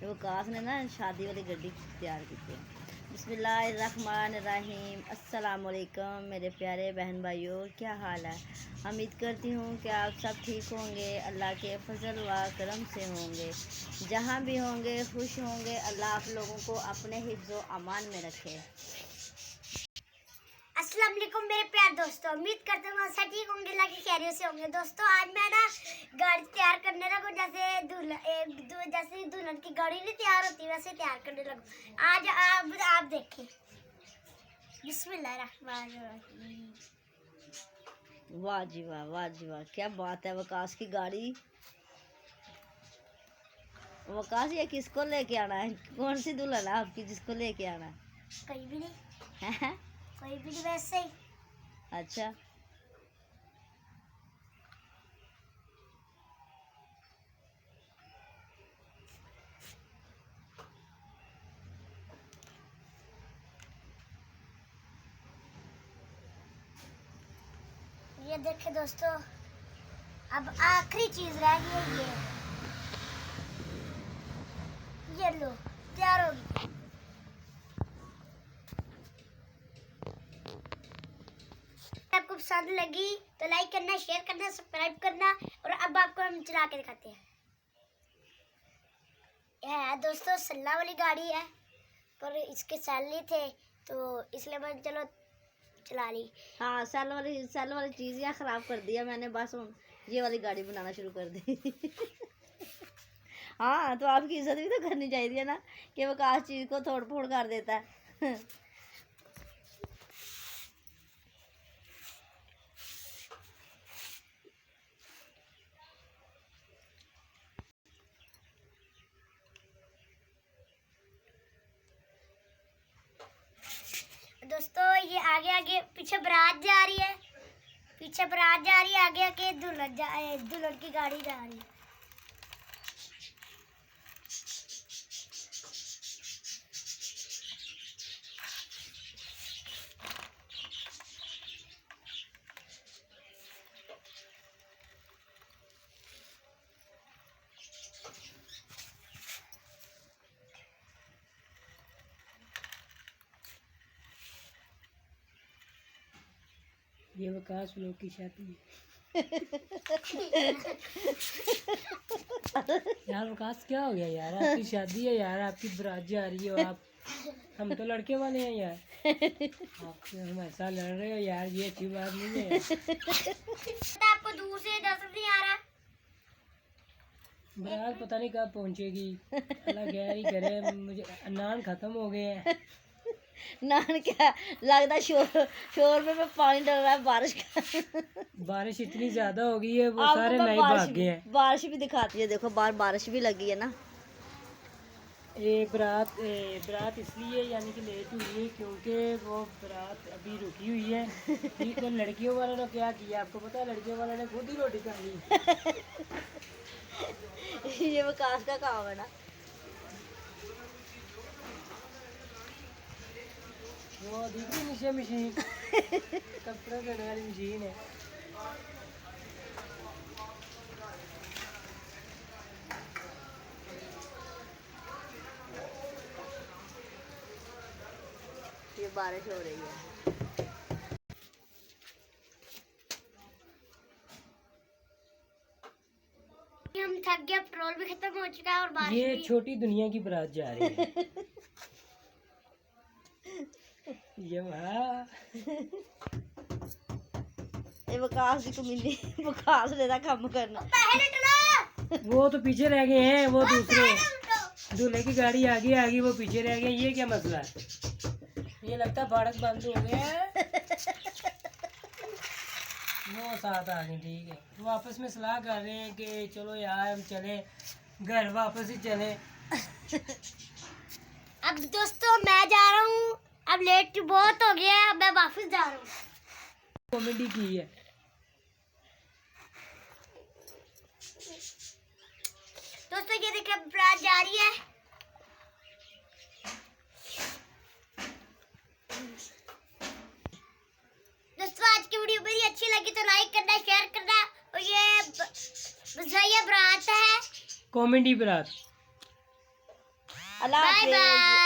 वो कास ने ना शादी वाली गड्डी तैयार की थी। बिस्मिल्लाहिर्रहमानिर्रहीम। अस्सलाम वालेकुम मेरे प्यारे बहन भाइयों, क्या हाल है। उम्मीद करती हूँ कि आप सब ठीक होंगे, अल्लाह के फजल व करम से होंगे। जहाँ भी होंगे खुश होंगे। अल्लाह आप लोगों को अपने हिफ्ज़ अमान में रखे। अस्सलाम वालेकुम मेरे प्यारे दोस्तों, उम्मीद करता हूँ सब ठीक होंगे, अल्लाह की खैरियत से होंगे। दोस्तों आज मैं ना गाड़ी तैयार करने लगूँ, जैसे दुल्हन की गाड़ी नहीं तैयार होती वैसे तैयार करने लगूँ। आज आप देखें। बिस्मिल्लाहिर्रहमानिर्रहीम। वाह जी वाह, वाह जी वाह, क्या बात है। वकास की गाड़ी। वकास ये किसको लेके आना है? कौन सी दुल्हन है आपकी जिसको लेके आना है? कोई भी नहीं, हैं? कोई भी नहीं, वैसे ही। अच्छा, ये देखे दोस्तों, अब आखिरी चीज रह गई है, ये लो तैयार होगी। आपको पसंद लगी तो लाइक करना, शेयर करना, सब्सक्राइब करना। और अब आपको हम चला के दिखाते हैं। यह है दोस्तों सल्ला वाली गाड़ी है, पर इसके सेल नहीं थे तो इसलिए मैंने चलो चला ली। हाँ, सेल वाली चीज़ या ख़राब कर दिया मैंने, बस ये वाली गाड़ी बनाना शुरू कर दी। हाँ, तो आपकी इज्जत भी तो करनी चाहिए ना कि वो काश चीज़ को तोड़ फोड़ कर देता है। दोस्तों ये आगे आगे पीछे बारात जा रही है, पीछे बारात जा रही है, आगे आगे दुल्हन की गाड़ी जा रही है। ये वकास लोग की शादी है। यार वकास क्या हो गया यार, आपकी शादी है यार, आपकी बारात जा रही है, आप हम तो लड़के वाले हैं यार, आप हमारे साथ लड़ रहे हो यार, ये अच्छी बात नहीं है। आपको दूर से नजर नहीं आ रहा। बारात पता नहीं कब पहुंचेगी, अल्लाह खैर ही करे। मुझे नान खत्म हो गए हैं। नान क्या लगता है, शोर में पानी डल रहा है बारिश का। बारिश इतनी ज्यादा हो गई है, वो आपको सारे मैं नए भाग गए हैं। बारिश भी दिखाती है, देखो बाहर बारिश भी लगी है ना। ये बारात इसलिए यानी कि लेट हुई है क्योंकि वो बारात अभी रुकी हुई है। ये तो लड़कियों वालों ने क्या किया आपको पता है, लड़कियों वालों ने खुद ही रोटी खा ली। ये विकास का काम है ना। वो दूसरी नीचे मशीन कपड़ा धोने वाली मशीन है। ये बारिश हो रही है। हम थक गए, पेट्रोल भी खत्म हो चुका है और बारिश ये भी। छोटी दुनिया की बारात जा रही है। ये विकास की कमीनी, विकास ने काम करना। पहले चलो, वो तो पीछे रह गए हैं, वो दूसरे दूल्हे की गाड़ी आगे आ गई, वो पीछे रह गए। ये क्या मसला है, ये लगता है फाटक बंद हो गया है। वो साथ आ गए, ठीक है। वो आपस में सलाह कर रहे हैं कि चलो यार हम चले घर, वापस ही चले। अब दोस्तों मैं जा रहा हूँ, अब लेट बहुत हो गया है, अब मैं वापस जा रहा हूँ। कॉमेडी की है। दोस्तों ये देखिए बारात जा रही है। दोस्तों आज की वीडियो मेरी अच्छी लगी तो लाइक करना, शेयर करना। और ये बारात है, कॉमेडी बारात। अल्लाह बाय हाफिज़। बाय।